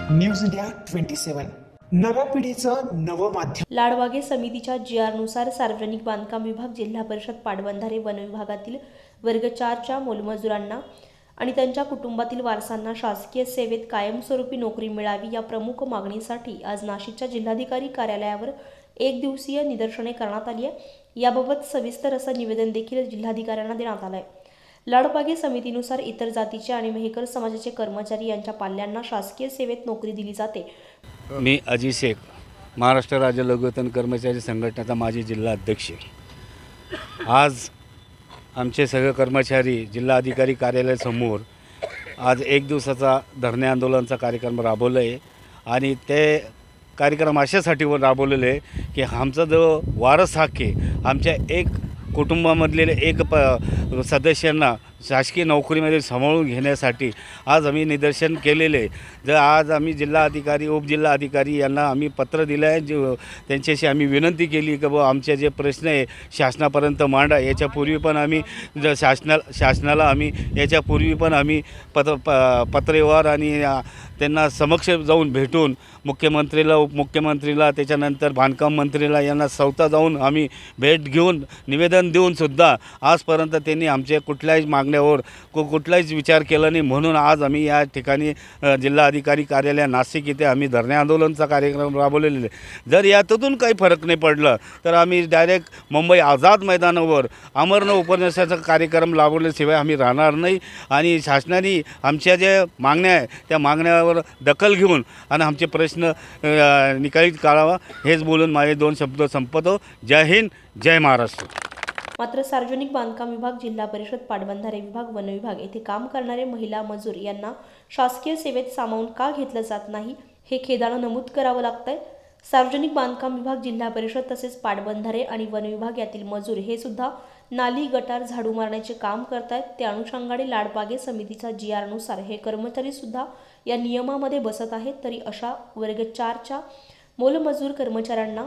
News India 27 नव्या पिढीचं नवं माध्यम। लाडवागे समितीच्या GR नुसार सार्वजनिक बांधकाम विभाग, जिल्हा परिषद पाटबंधारे वन विभागातील वर्ग 4च्या मोलमजुरांना आणि त्यांच्या कुटुंबातील वारसांना शासकीय सेवेत कायमस्वरूपी नोकरी मिळावी या प्रमुख मागणीसाठी आज नाशिकच्या जिल्हाधिकारी कार्यालयावर एक दिवसीय निदर्शने करण्यात आली आहे। याबाबत सविस्तर असं निवेदन देखील जिल्हाधिकाऱ्यांना देण्यात आलं आहे। लाडबागे समितीनुसार इतर जातीचे आणि मेहकर समाजाचे कर्मचारी यांच्या पाल्यांना शासकीय सेवेत नोकरी दिली जाते। मी अजी शेख, महाराष्ट्र राज्य लघुवेतन कर्मचारी संघटनेचा माजी जिल्हा अध्यक्ष। आज आमचे सगळे कर्मचारी जिल्हाधिकारी कार्यालयासमोर आज एक दिवसाचा धरणे आंदोलनाचा कार्यक्रम राबवला आहे आणि ते कार्यक्रम अशासाठी राबवलेले आहे की आमचा जो वारस हक्क आहे, आमच्या एक कुटुंबामधले एक सदस्यांना शासकीय नोकरीमध्ये सामावून घेण्यासाठी आज आम्ही निदर्शन केलेले। जर आज आम्ही जिल्हाधिकारी उपजिल्हाधिकारी यांना आम्ही पत्र दिलं आहे, त्यांच्याशी आम्ही विनंती केली की बाबा आमचे जे प्रश्न आहे शासनापर्यंत मांडा। याच्यापूर्वी पण आम्ही शासनाला आम्ही याच्यापूर्वी पण आम्ही पत्रव्यवहार आणि त्यांना समक्ष जाऊन भेटून मुख्यमंत्रीला, उपमुख्यमंत्रीला, त्याच्यानंतर बांधकाम मंत्रीला यांना स्वतः जाऊन आम्ही भेट घेऊन निवेदन देऊनसुद्धा आजपर्यंत त्यांनी आमच्या कुठल्याही मागण्यावर कुठलाच विचार केला नाही। म्हणून आज आम्ही या ठिकाणी जिल्हाधिकारी कार्यालय नाशिक इथे आम्ही धरणे आंदोलनाचा कार्यक्रम राबवलेले। जर यातून काही फरक नाही पडला तर आम्ही डायरेक्ट मुंबई आझाद मैदानावर आमरण उपन्यासाचा कार्यक्रम राबवल्याशिवाय आम्ही राहणार नाही आणि शासनाने आमच्या ज्या मागण्या आहे त्या मागण्यावर दखल घेऊन आणि आमचे प्रश्न निकाली काढावा, हेच बोलून माझे दोन शब्द संपवतो। जय हिंद, जय महाराष्ट्र। मात्र सार्वजनिक बांधकाम विभाग, जिल्हा परिषद पाटबंधारे विभाग, वन विभाग येथे काम करणारे महिला मजूर यांना शासकीय सेवेत सामावून का घेतलं जात नाही हे खेदानं नमूद करावं लागतंय। सार्वजनिक बांधकाम विभाग, जिल्हा परिषद तसेच पाटबंधारे आणि वन विभाग यातील मजूर हे सुद्धा नाली गटार झाडू मारण्याचे काम करतायत। त्या अनुषंगाने लाडबागे समितीच्या GR नुसार हे कर्मचारी सुद्धा या नियमामध्ये बसत आहेत। तरी अशा वर्ग 4च्या मोलमजूर कर्मचाऱ्यांना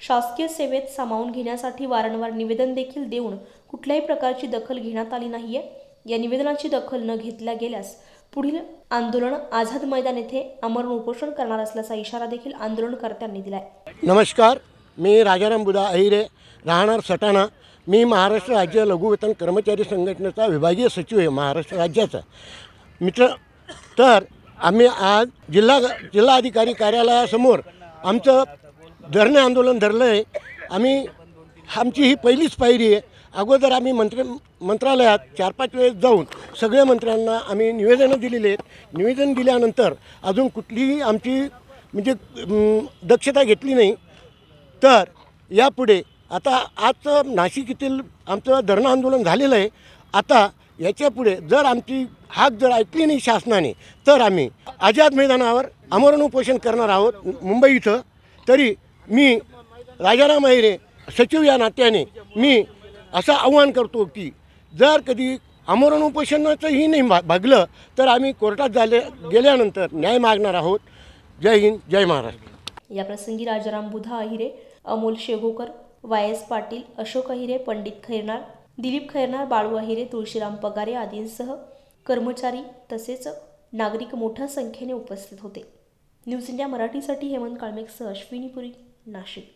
शासकीय सेवेत सामावून घेण्यासाठी वारंवार निवेदन देखील देऊन कुठल्याही प्रकारची दखल घेण्यात आली नाहीये। या निवेदनाची दखल न घेतल्या गेल्यास पुढील आंदोलन आझाद मैदान येथे आमरण उपोषण करणार असल्याचा इशारा देखील आंदोलनकर्त्यांनी दिलाय। नमस्कार, मी राजाराम बुधा अहिरे, राहणार सटाणा। मी महाराष्ट्र राज्य लघुवेतन कर्मचारी संघटनेचा विभागीय सचिव आहे महाराष्ट्र राज्याचा मित्र। तर आम्ही आज जिल्हाधिकारी कार्यालयासमोर आमचं धरणे आंदोलन धरलं आहे। आमची ही पहिलीच पायरी आहे। अगोदर आम्ही मंत्रालयात 4-5 वेळेस जाऊन सगळ्या मंत्र्यांना आम्ही निवेदनं दिलेली आहेत। निवेदन दिल्यानंतर अजून कुठलीही आमची म्हणजे दक्षता घेतली नाही। तर यापुढे आता आज नाशिक येथील आमचं धरणं आंदोलन झालेलं आहे। आता याच्यापुढे जर आमची हाक जर ऐकली नाही शासनाने तर आम्ही आझाद मैदानावर आमरण उपोषण करणार आहोत मुंबई इथं। तरी मी राजाराम अहिरे सचिव या नात्याने मी असं आव्हान करतो की जर कधी आमरण उपोषणाचंही नाही भागलं तर आम्ही कोर्टात गेल्यानंतर न्याय मागणार आहोत। जय हिंद, जय महाराष्ट्र। या प्रसंगी राजाराम बुधा अहिरे, अमोल शेगोकर, YS पाटील, अशोक अहिरे, पंडित खैरनार, दिलीप खैरनार, बाळू अहिरे, तुळशीराम पगारे आदींसह कर्मचारी तसेच नागरिक मोठ्या संख्येने उपस्थित होते। न्यूज इंडिया मराठीसाठी हेमंत काळमेकसह अश्विनी पुरी, नाशिक।